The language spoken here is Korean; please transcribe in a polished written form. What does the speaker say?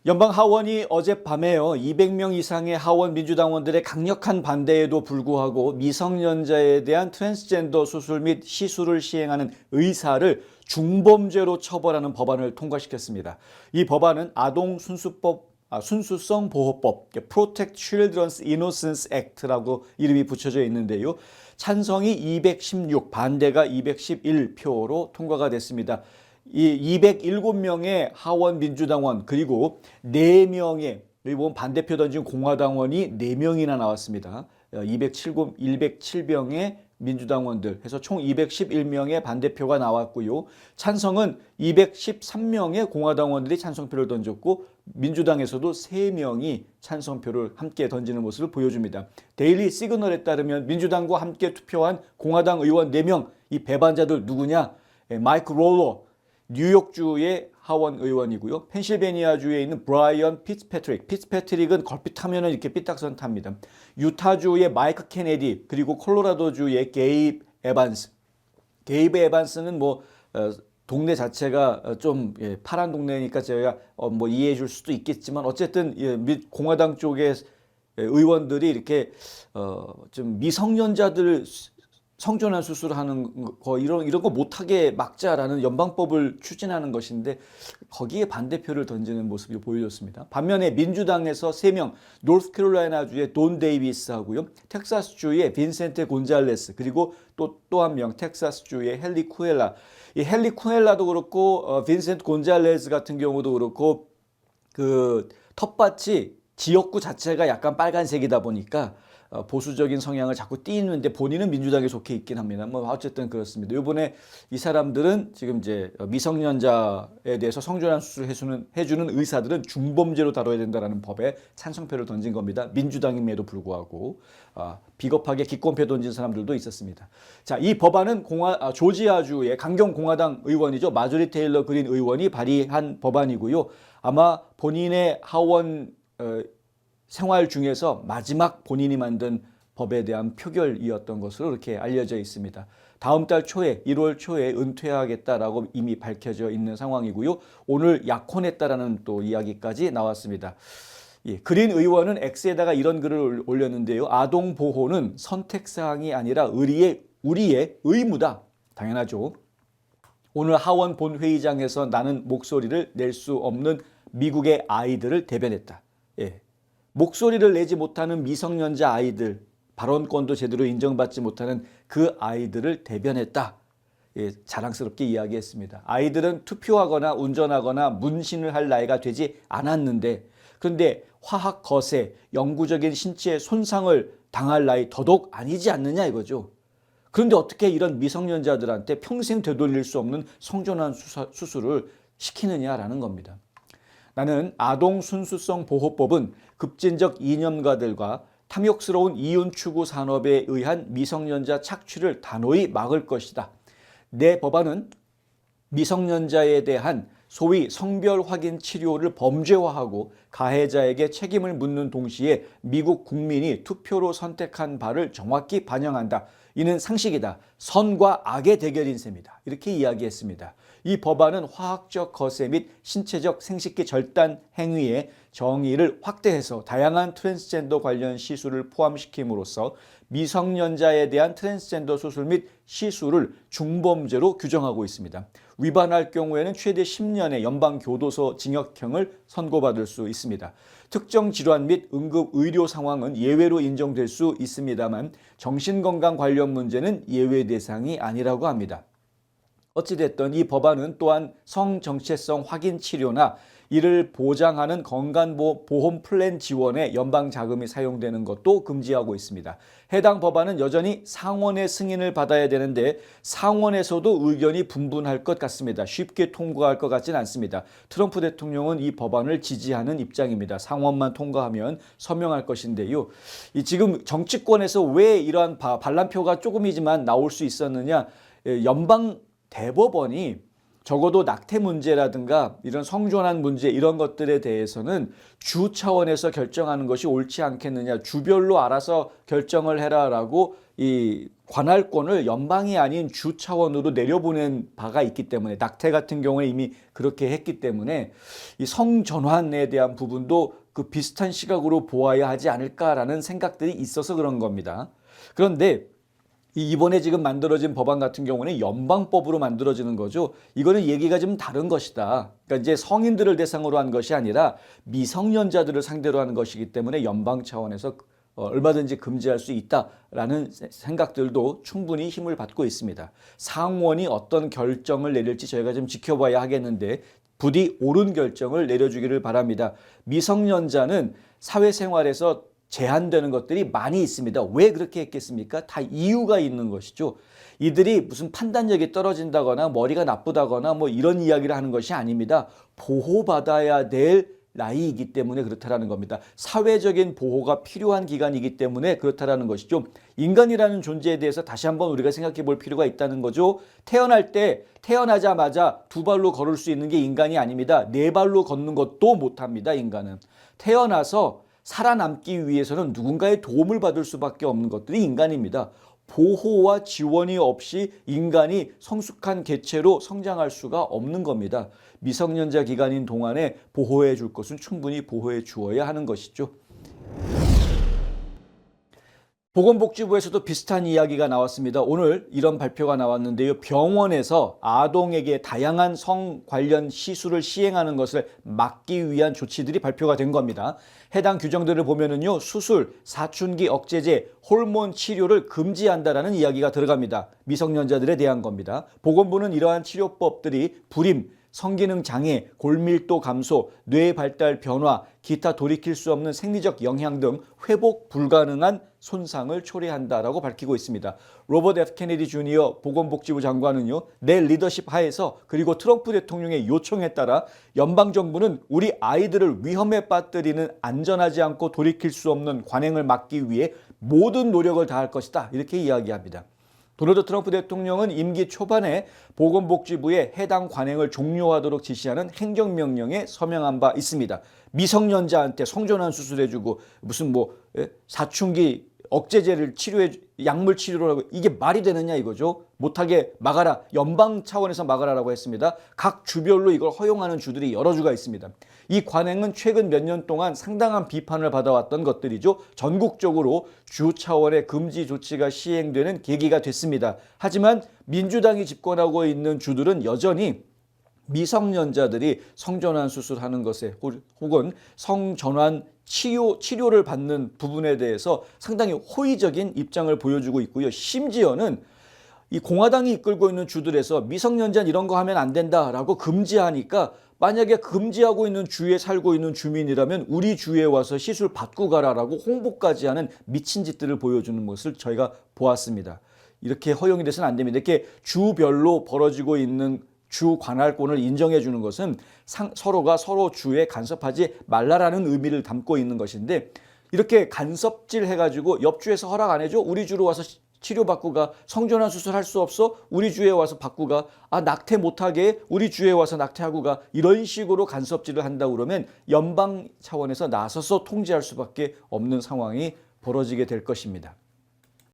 연방 하원이 어젯밤에요. 200명 이상의 하원 민주당원들의 강력한 반대에도 불구하고 미성년자에 대한 트랜스젠더 수술 및 시술을 시행하는 의사를 중범죄로 처벌하는 법안을 통과시켰습니다. 이 법안은 순수성 보호법, Protect Children's Innocence Act라고 이름이 붙여져 있는데요. 찬성이 216, 반대가 211표로 통과가 됐습니다. 이 207명의 하원 민주당원 그리고 4명의 여기 보면 반대표 던진 공화당원이 4명이나 나왔습니다. 207명의 민주당원들 해서 총 211명의 반대표가 나왔고요. 찬성은 213명의 공화당원들이 찬성표를 던졌고 민주당에서도 3명이 찬성표를 함께 던지는 모습을 보여줍니다. 데일리 시그널에 따르면 민주당과 함께 투표한 공화당 의원 4명, 이 배반자들 누구냐? 마이크 롤러, 뉴욕주의 하원 의원이고요. 펜실베니아주에 있는 브라이언 피츠패트릭은 걸핏하면 이렇게 삐딱선 탑니다. 유타주의 마이크 케네디, 그리고 콜로라도주의 게이브 에반스는 동네 자체가 좀 파란 동네니까 제가 이해해 줄 수도 있겠지만 어쨌든 공화당 쪽의 의원들이 이렇게 좀 미성년자들 성전환 수술하는 거 이런 거 못하게 막자라는 연방법을 추진하는 것인데 거기에 반대표를 던지는 모습이 보여졌습니다. 반면에 민주당에서 3명, 노스캐롤라이나주의 돈 데이비스하고요, 텍사스주의 빈센테 곤잘레스, 그리고 또 한 명 텍사스주의 헨리 쿠엘라. 이 헨리 쿠엘라도 그렇고 빈센트 곤잘레스 같은 경우도 그렇고 그 텃밭이 지역구 자체가 약간 빨간색이다 보니까 보수적인 성향을 자꾸 띠는데 본인은 민주당에 속해 있긴 합니다. 어쨌든 그렇습니다. 이번에 이 사람들은 지금 이제 미성년자에 대해서 성전환 수술을 해주는 의사들은 중범죄로 다뤄야 된다라는 법에 찬성표를 던진 겁니다. 민주당임에도 불구하고 비겁하게 기권표 던진 사람들도 있었습니다. 자, 이 법안은 조지아주의 강경 공화당 의원이죠. 마조리 테일러 그린 의원이 발의한 법안이고요. 아마 본인의 하원 생활 중에서 마지막 본인이 만든 법에 대한 표결이었던 것으로 이렇게 알려져 있습니다. 다음 달 초에 1월 초에 은퇴하겠다라고 이미 밝혀져 있는 상황이고요. 오늘 약혼했다라는 또 이야기까지 나왔습니다. 그린 의원은 X에다가 이런 글을 올렸는데요. 아동 보호는 선택사항이 아니라 우리의 의무다. 당연하죠. 오늘 하원 본회의장에서 나는 목소리를 낼 수 없는 미국의 아이들을 대변했다. 목소리를 내지 못하는 미성년자 아이들, 발언권도 제대로 인정받지 못하는 그 아이들을 대변했다. 자랑스럽게 이야기했습니다. 아이들은 투표하거나 운전하거나 문신을 할 나이가 되지 않았는데 그런데 화학 거세, 영구적인 신체 손상을 당할 나이 더더욱 아니지 않느냐 이거죠. 그런데 어떻게 이런 미성년자들한테 평생 되돌릴 수 없는 성전환 수술을 시키느냐라는 겁니다. 나는 아동 순수성 보호법은 급진적 이념가들과 탐욕스러운 이윤 추구 산업에 의한 미성년자 착취를 단호히 막을 것이다. 내 법안은 미성년자에 대한 소위 성별 확인 치료를 범죄화하고 가해자에게 책임을 묻는 동시에 미국 국민이 투표로 선택한 바를 정확히 반영한다. 이는 상식이다. 선과 악의 대결인 셈이다. 이렇게 이야기했습니다. 이 법안은 화학적 거세 및 신체적 생식기 절단 행위의 정의를 확대해서 다양한 트랜스젠더 관련 시술을 포함시킴으로써 미성년자에 대한 트랜스젠더 수술 및 시술을 중범죄로 규정하고 있습니다. 위반할 경우에는 최대 10년의 연방교도소 징역형을 선고받을 수 있습니다. 특정 질환 및 응급 의료 상황은 예외로 인정될 수 있습니다만 정신건강 관련 문제는 예외 대상이 아니라고 합니다. 어찌됐든 이 법안은 또한 성정체성 확인 치료나 이를 보장하는 건강보험 플랜 지원에 연방 자금이 사용되는 것도 금지하고 있습니다. 해당 법안은 여전히 상원의 승인을 받아야 되는데 상원에서도 의견이 분분할 것 같습니다. 쉽게 통과할 것 같지는 않습니다. 트럼프 대통령은 이 법안을 지지하는 입장입니다. 상원만 통과하면 서명할 것인데요. 지금 정치권에서 왜 이러한 반란표가 조금이지만 나올 수 있었느냐? 연방 대법원이 적어도 낙태 문제라든가 이런 성전환 문제 이런 것들에 대해서는 주 차원에서 결정하는 것이 옳지 않겠느냐. 주별로 알아서 결정을 해라라고 이 관할권을 연방이 아닌 주 차원으로 내려보낸 바가 있기 때문에 낙태 같은 경우에 이미 그렇게 했기 때문에 이 성전환에 대한 부분도 그 비슷한 시각으로 보아야 하지 않을까라는 생각들이 있어서 그런 겁니다. 그런데 이번에 지금 만들어진 법안 같은 경우는 연방법으로 만들어지는 거죠. 이거는 얘기가 좀 다른 것이다. 그러니까 이제 성인들을 대상으로 한 것이 아니라 미성년자들을 상대로 하는 것이기 때문에 연방 차원에서 얼마든지 금지할 수 있다라는 생각들도 충분히 힘을 받고 있습니다. 상원이 어떤 결정을 내릴지 저희가 좀 지켜봐야 하겠는데 부디 옳은 결정을 내려주기를 바랍니다. 미성년자는 사회생활에서 제한되는 것들이 많이 있습니다. 왜 그렇게 했겠습니까? 다 이유가 있는 것이죠. 이들이 무슨 판단력이 떨어진다거나 머리가 나쁘다거나 뭐 이런 이야기를 하는 것이 아닙니다. 보호받아야 될 나이이기 때문에 그렇다라는 겁니다. 사회적인 보호가 필요한 기간이기 때문에 그렇다라는 것이죠. 인간이라는 존재에 대해서 다시 한번 우리가 생각해 볼 필요가 있다는 거죠. 태어나자마자 두 발로 걸을 수 있는 게 인간이 아닙니다. 네 발로 걷는 것도 못합니다. 인간은. 태어나서 살아남기 위해서는 누군가의 도움을 받을 수밖에 없는 것들이 인간입니다. 보호와 지원이 없이 인간이 성숙한 개체로 성장할 수가 없는 겁니다. 미성년자 기간인 동안에 보호해 줄 것은 충분히 보호해 주어야 하는 것이죠. 보건복지부에서도 비슷한 이야기가 나왔습니다. 오늘 이런 발표가 나왔는데요. 병원에서 아동에게 다양한 성 관련 시술을 시행하는 것을 막기 위한 조치들이 발표가 된 겁니다. 해당 규정들을 보면은요, 수술, 사춘기 억제제, 호르몬 치료를 금지한다라는 이야기가 들어갑니다. 미성년자들에 대한 겁니다. 보건부는 이러한 치료법들이 불임, 성기능 장애, 골밀도 감소, 뇌 발달 변화, 기타 돌이킬 수 없는 생리적 영향 등 회복 불가능한 손상을 초래한다라고 밝히고 있습니다. 로버트 F. 케네디 주니어 보건복지부 장관은요, 내 리더십 하에서 그리고 트럼프 대통령의 요청에 따라 연방정부는 우리 아이들을 위험에 빠뜨리는 안전하지 않고 돌이킬 수 없는 관행을 막기 위해 모든 노력을 다할 것이다. 이렇게 이야기합니다. 도널드 트럼프 대통령은 임기 초반에 보건복지부에 해당 관행을 종료하도록 지시하는 행정명령에 서명한 바 있습니다. 미성년자한테 성전환 수술해주고 무슨 사춘기 억제제를 약물 치료를 하고 이게 말이 되느냐 이거죠. 못하게 막아라. 연방 차원에서 막아라라고 했습니다. 각 주별로 이걸 허용하는 주들이 여러 주가 있습니다. 이 관행은 최근 몇 년 동안 상당한 비판을 받아왔던 것들이죠. 전국적으로 주 차원의 금지 조치가 시행되는 계기가 됐습니다. 하지만 민주당이 집권하고 있는 주들은 여전히 미성년자들이 성전환 수술하는 것에 혹은 성전환 치료를 받는 부분에 대해서 상당히 호의적인 입장을 보여주고 있고요. 심지어는 이 공화당이 이끌고 있는 주들에서 미성년자는 이런 거 하면 안 된다라고 금지하니까 만약에 금지하고 있는 주에 살고 있는 주민이라면 우리 주에 와서 시술 받고 가라라고 홍보까지 하는 미친 짓들을 보여주는 것을 저희가 보았습니다. 이렇게 허용이 돼서는 안 됩니다. 이렇게 주별로 벌어지고 있는 주 관할권을 인정해 주는 것은 서로가 서로 주에 간섭하지 말라라는 의미를 담고 있는 것인데 이렇게 간섭질 해가지고 옆주에서 허락 안 해줘? 우리 주로 와서 치료받고 가. 성전환 수술할 수 없어? 우리 주에 와서 받고 가. 낙태 못하게 우리 주에 와서 낙태하고 가. 이런 식으로 간섭질을 한다고 그러면 연방 차원에서 나서서 통제할 수밖에 없는 상황이 벌어지게 될 것입니다.